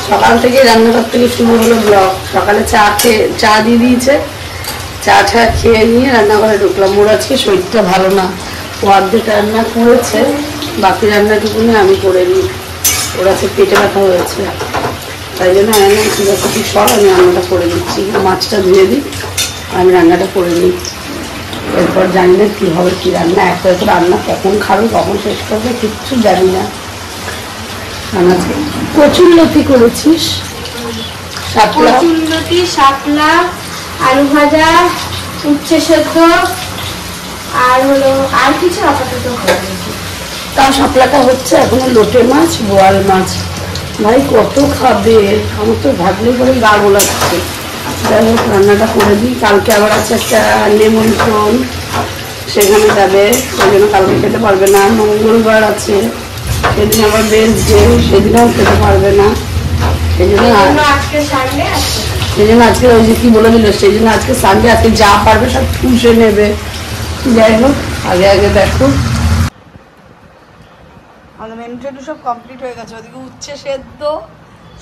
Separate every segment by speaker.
Speaker 1: সকাল থেকে রান্নাঘর থেকে শুরু হলো ব্লগ। সকালে চা দিয়ে দিয়েছে, চা খেয়ে নিয়ে রান্নাঘরে ঢুকলাম। ওর আজকে শরীরটা ভালো না, ও অর্ধেক রান্না করেছে, বাকি রান্নাটুকুনি আমি করে নিই। ওর আজকে পেটে ব্যথা হয়েছে, তাই জন্য আমি ঠিক আছে ঠিক সব আমি রান্নাটা করে দিচ্ছি। মাছটা ধুয়ে দিই, আমি রান্নাটা করে নিই। এরপর জানি না কী হবে, কী রান্না, একটা রান্না কখন খাবে কখন শেষ করবে কিচ্ছু জানি না। কচুর লতি করেছিস,
Speaker 2: কচুরলতি, শাপলা, আলু ভাজা, উচ্ছে সেদ্ধ, আর হলো আর কিছু আপাতত হয়েছে।
Speaker 1: তাও শাপলাটা হচ্ছে এখনো লোটে মাছ, বোয়াল মাছ। ভাই কত খাবে, আমার তো ভাবলে করে গা গোলাচ্ছে। যাই হোক রান্নাটা করে দিই। কালকে আবার আছে একটা নেমন্ত্রণ, সেখানে যাবে, ওই জন্য কালকে খেতে পারবে না। মঙ্গলবার আছে, সেদিন আবার বেশ ডে, সেদিনও খেতে পারবে না। সেই জন্য আজকে ওই যে কি বলে দিল, সেই জন্য আজকে সানডে, আজকে যা পারবে সব পুষে নেবে। যাই হোক আগে আগে দেখো আমাদের মেনু টেনু সব কমপ্লিট হয়ে গেছে। ওদিকে উচ্ছে সেদ্ধ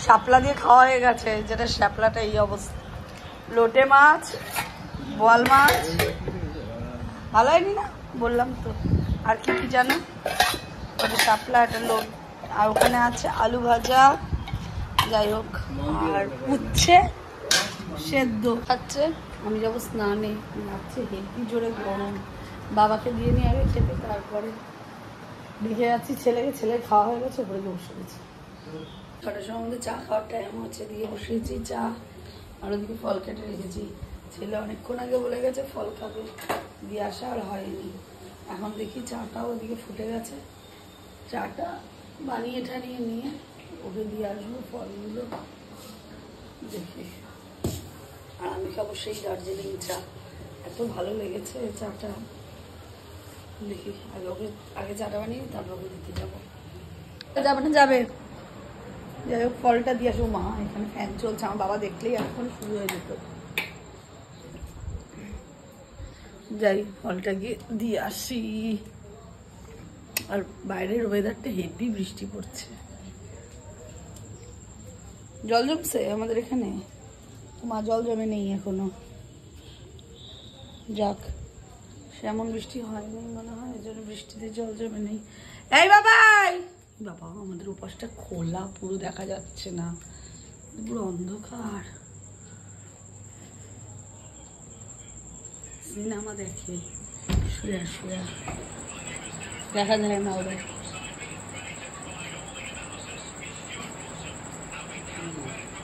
Speaker 1: শাপলা দিয়ে খাওয়া হয়ে গেছে, যেটা শাপলাটা এই অবস্থা। লোটে মাছ, বোয়াল মাছ, ভালো হয়নি না বললাম তো। আর কি কি জানো, ওটা শাপলা, একটা লোট, আর ওখানে আছে আলু ভাজা, যাই হোক, আর উচ্ছে সেদ্ধ খাচ্ছে। আমি যাবো স্নানে, ভাবছি হেভি জোরে গরম, বাবাকে দিয়ে নিয়ে আগে খেতে, তারপরে দেখে যাচ্ছি ছেলেকে। ছেলে খাওয়া হয়ে গেছে, ঘরে বসে গেছি। 6টার সময় মধ্যে চা খাওয়ার টাইম হচ্ছে, দিয়ে বসিয়েছি চা, আর ওদিকে ফল কেটে রেখেছি। ছেলে অনেকক্ষণ আগে বলে গেছে ফল খাবে, দিয়ে আসা আর হয়নি। এখন দেখি চাটাও ওদিকে ফুটে গেছে, চাটা বানিয়ে ঠানিয়ে নিয়ে ওকে দিয়ে আসবো ফলগুলো দেখি। আর আমি খাবো সেই দার্জিলিং চা, এত ভালো লেগেছে চাটা। দেখি আগে চাটা বানিয়ে তারপর ওকে দিতে যাবো। যাবে না, যাবে। যাই হোক ফলটা দিয়ে আসবো। মা এখানে ফ্যান চলছে, আমার বাবা দেখলেই এখন শুরু হয়ে যেত। যাই ফলটা গিয়ে দিয়ে আসি। আর বাইরের ওয়েদারটা হেভি বৃষ্টি পড়ছে, জল জমছে আমাদের এখানে। মা জল জমে নেই এখনো, যাক সেমন বৃষ্টি হয়নি মনে হয়, এই জন্য বৃষ্টিতে জল জমে নেই। এই বাবাই, বাবা আমাদের উপাসটা খোলা, পুরো দেখা যাচ্ছে না, পুরো অন্ধকার। সিনেমা দেখে শুয়ে শুয়ে দেখা যায় না ওদের।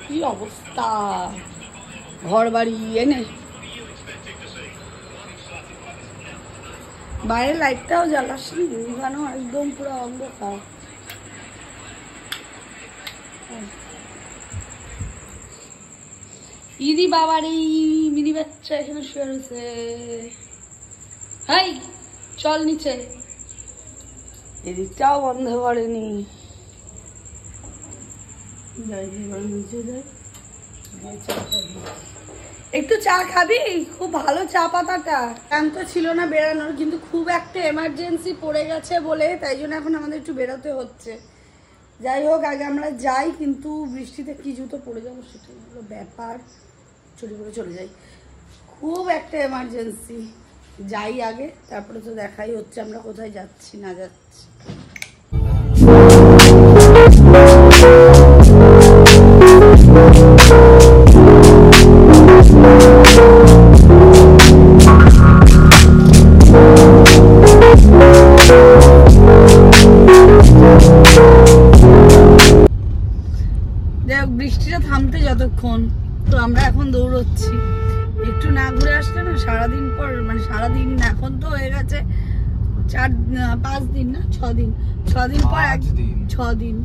Speaker 1: কি অবস্থা, ঘর বাড়ি এনে বাইরে লাইটটাও জ্বালাসনি, নিভানো একদম পুরো অন্ধকার। ইদি বাবার এই মিনি বাচ্চা এখানে শুয়ে রয়েছে। হাই চল নিচে, এদিকটাও বন্ধ করেনি। একটু চা খাবি? খুব ভালো চা পাতাটা। টাইম তো ছিল না বেরানোর, কিন্তু খুব একটা এমার্জেন্সি পড়ে গেছে বলে তাই জন্য এখন আমাদের একটু বেরোতে হচ্ছে। যাই হোক আগে আমরা যাই, কিন্তু বৃষ্টিতে কি জুতো পড়ে যাবো সেটাই হলো ব্যাপার। চুরি করে চলে যাই, খুব একটা এমার্জেন্সি। যাই আগে, তারপরে তো দেখাই হচ্ছে আমরা কোথায় যাচ্ছি না যাচ্ছি। বৃষ্টিটা থামতে যতক্ষণ, তো আমরা এখন দৌড়চ্ছি। একটু না ঘুরে আসলে না সারাদিন পর, মানে সারাদিন না, এখন তো হয়ে গেছে 4-5 দিন না 6 দিন, 6 দিন পর 6 দিন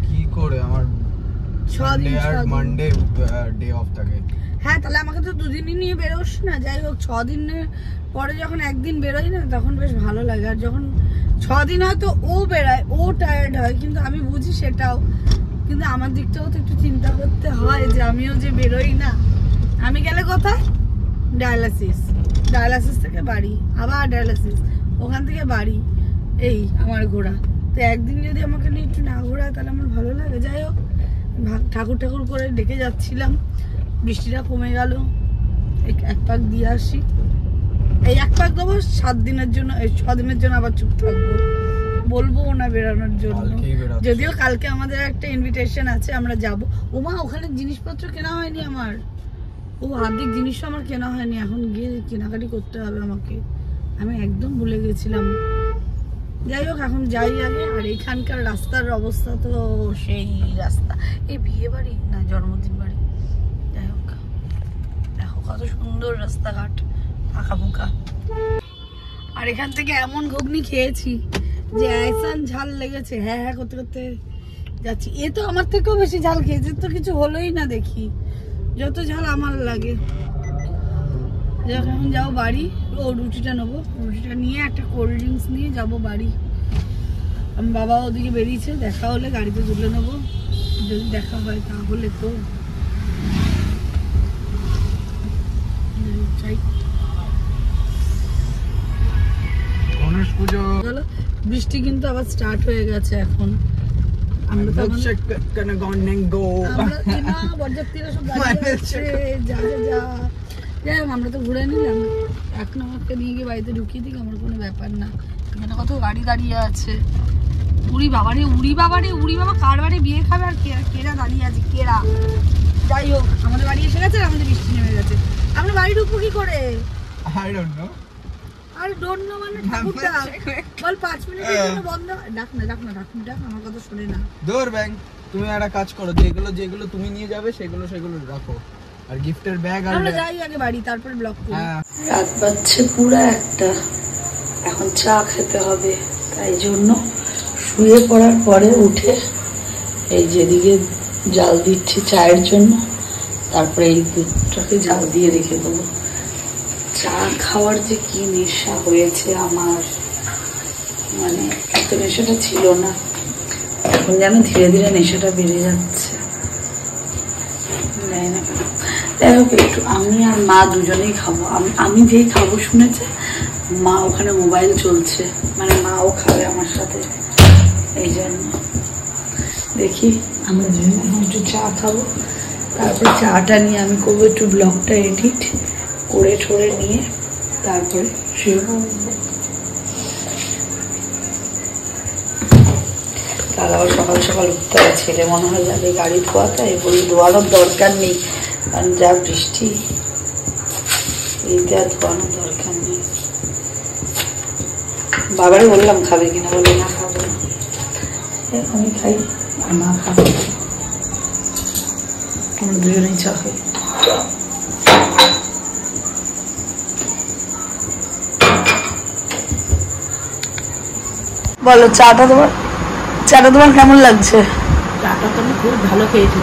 Speaker 1: কি করে আমার 6 দিন মানডে ডে অফ থাকে। হ্যাঁ তাহলে আমাকে তো 2 দিনই নিয়ে বেরোস না। যাই হোক 6 দিনের পরে যখন একদিন বেরোই না তখন বেশ ভালো লাগে। আর যখন 6 দিন হয়তো ও বেড়ায়, ও টায়ার্ড হয়, কিন্তু আমি বুঝি সেটাও, কিন্তু আমার দিকটাও তো একটু চিন্তা করতে হয় যে আমিও যে বেরোই না। আমি গেলে কোথায়, ডায়ালাসিস থেকে বাড়ি, আবার ডায়ালাসিস, ওখান থেকে বাড়ি, এই আমার ঘোরা। তো একদিন যদি আমাকে নিয়ে একটু না ঘোরায় তাহলে আমার ভালো লাগে। যাই হোক ঠাকুর ঠাকুর করে ডেকে যাচ্ছিলাম, বৃষ্টিটা কমে গেল, এক পাক দিয়ে আসি। এই এক পাক দেবো 7 দিনের জন্য, 6 দিনের জন্য আবার চুপ থাকবো, বলবো না বেরোনোর জন্য। যদিও কালকে আমাদের একটা ইনভিটেশন আছে, আমরা যাব। ওমা ওখানে জিনিসপত্র কেনা হয়নি আমার, ও হার্দিক জিনিসও আমার কেনা হয়নি, এখন গিয়ে কেনাকাটি করতে হবে আমাকে, আমি একদম ভুলে গেছিলাম। যাই হোক এখন যাই আগে। আর এখানকার রাস্তার অবস্থা তো সেই রাস্তা, এই বিয়ে বাড়ি না জন্মদিন বাড়ি, যাই হোক দেখো কত সুন্দর রাস্তাঘাট ফাঁকা ফুঁকা। আর এখান থেকে এমন ঘুগনি খেয়েছি যে আইসান ঝাল লেগেছে, হ্যাঁ হ্যাঁ করতে করতে যাচ্ছি। এ তো আমার থেকেও বেশি ঝাল খেয়েছে, তো কিছু হলোই না দেখি, যত ঝাল আমার লাগে। যখন যাবো বাড়ি, ও রুটিটা নেবো, রুটিটা নিয়ে একটা কোল্ড ড্রিঙ্কস নিয়ে যাবো বাড়ি। আমি বাবা ওদিকে বেরিয়েছে, দেখা হলে গাড়িতে তুলে নেবো, যদি দেখা হয় তাহলে তো বৃষ্টি কিন্তু আবার স্টার্ট হয়ে গেছে এখন। আমরা তো আমরা তো ঘুরে নিলাম, এখন আমাকে নিয়ে গিয়ে বাড়িতে ঢুকিয়ে দিক, আমার কোনো ব্যাপার না। এখানে কত গাড়ি দাঁড়িয়ে আছে, উড়ি বাবা রে উড়ি বাবা রে উড়ি বাবা, কার বাড়ি বিয়ে খাবে আর কেরা দাঁড়িয়ে আছে, কেরা। যাই হোক আমাদের বাড়ি এসে গেছে, আমাদের বৃষ্টি নেমে গেছে, আমরা বাড়ি ঢুকবো কি করে? I don't know মানে ঠাকুরটা বল 5 মিনিটের জন্য বন্ধ, ডাক না আমার কথা শুনে না।
Speaker 3: দূর ব্যাং, তুমি একটা কাজ করো, যেগুলো তুমি নিয়ে যাবে সেগুলো রাখো, আর গিফটের ব্যাগ। আর
Speaker 1: আমরা যাই আগে বাড়ি, তারপরে ব্লগ করি। রাত বাজছে পুরো 1টা, এখন চা খেতে হবে, তাই জন্য শুয়ে পড়ার পরে উঠে এই যেদিকে জাল দিচ্ছি চায়ের জন্য, তারপরে এই দুধটাকে জাল দিয়ে রেখে দেবো। চা খাওয়ার যে কি নেশা হয়েছে আমার, মানে এত নেশাটা ছিল না, এখন যেন ধীরে ধীরে নেশাটা বেড়ে যাচ্ছে। যাই হোক একটু আমি আর মা দুজনেই খাবো, আমি যেই খাবো শুনেছে, মা ওখানে মোবাইল চলছে, মানে মাও খাবে আমার সাথে, এই জন্য দেখি আমরা দুজনে এখন একটু চা খাবো, তারপরে চাটা নিয়ে আমি করবো একটু ব্লগটা এডিট করে ঠোরে নিয়ে তারপরে কাল আবার সকাল সকাল উঠতে হবে, ছেলে মনে হয় যাবে গাড়ি ধোয়াতে, এই বলি ধোয়ানোর দরকার নেই, কারণ যা বৃষ্টি, এইটা ধোয়ানোর দরকার নেই। বাবারে বললাম খাবে কিনা, বলে না খাবো না, আমি খাই আর মা খাবে, আমরা দুজনেই চা খাই। বলো চাটা তোমার কেমন লাগছে?
Speaker 4: চাটা তো আমি খুব ভালো খেয়েছি,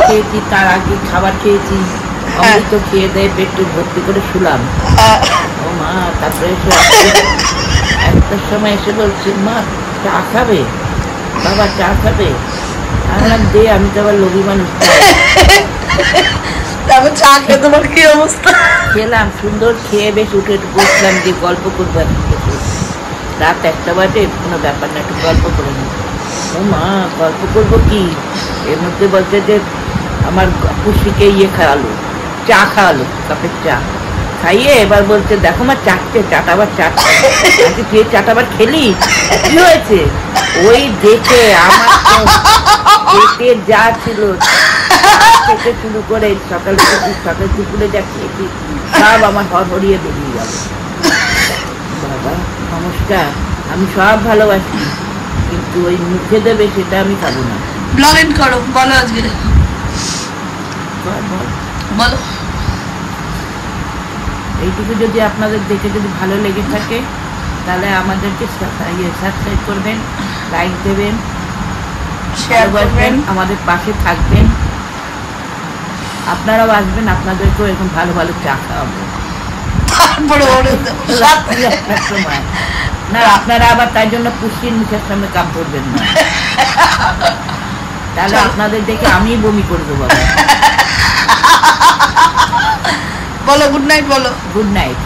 Speaker 4: খেয়েছি তার আগে খাবার খেয়েছি, অমৃত খেয়ে দেয় পেট ভর্তি করে শুলাম। ও মা, তারপরে একটার সময় এসে বলছে মা চা খাবে, বাবা চা খাবে, আমরা দে, আমি তো আবার লোভী মানুষ।
Speaker 1: তারপর চা খেয়ে তোমার কি অবস্থা?
Speaker 4: খেলাম, সুন্দর খেয়ে বেশ উঠে বসলাম, যে গল্প করবো। রাত 1টা বাজে, কোনো ব্যাপার না, একটু গল্প করে নি। ও মা, গল্প করবো কি, এর মধ্যে বলছে যে আমার পুষিকে চা খাওয়ালো, কাপের চা খাইয়ে এবার বলছে দেখো মা চাটা আবার তুই চাটা আবার খেলি, কি হয়েছে? ওই দেখে আমার পেটে যা ছিল থেকে শুরু করে সকাল দুপুরে যা খেয়েছি সব আমার হড়হড়িয়ে বেরিয়ে যাবে। বাবা নমস্কার, আমি সব ভালোবাসি, কিন্তু ওই মুখে দেবে সেটা আমি খাবো না।
Speaker 1: ব্লগ এন্ড করো, বলো আজকে বলো।
Speaker 4: এইটুকু যদি আপনাদের দেখে যদি ভালো লেগে থাকে, তাহলে আমাদেরকে সাবস্ক্রাইব করবেন, লাইক দেবেন, শেয়ার করবেন, আমাদের পাশে থাকবেন। আপনারাও আসবেন, আপনাদেরকেও এরকম ভালো ভালো চা খাওয়াবো। না আপনারা আবার তাই জন্য পুষ্টির মুখের সামনে কাপ ধরবেন না, তাহলে আপনাদের দেখে আমি বমি করে দেবো।
Speaker 1: বলো গুড নাইট, বলো
Speaker 4: গুড নাইট।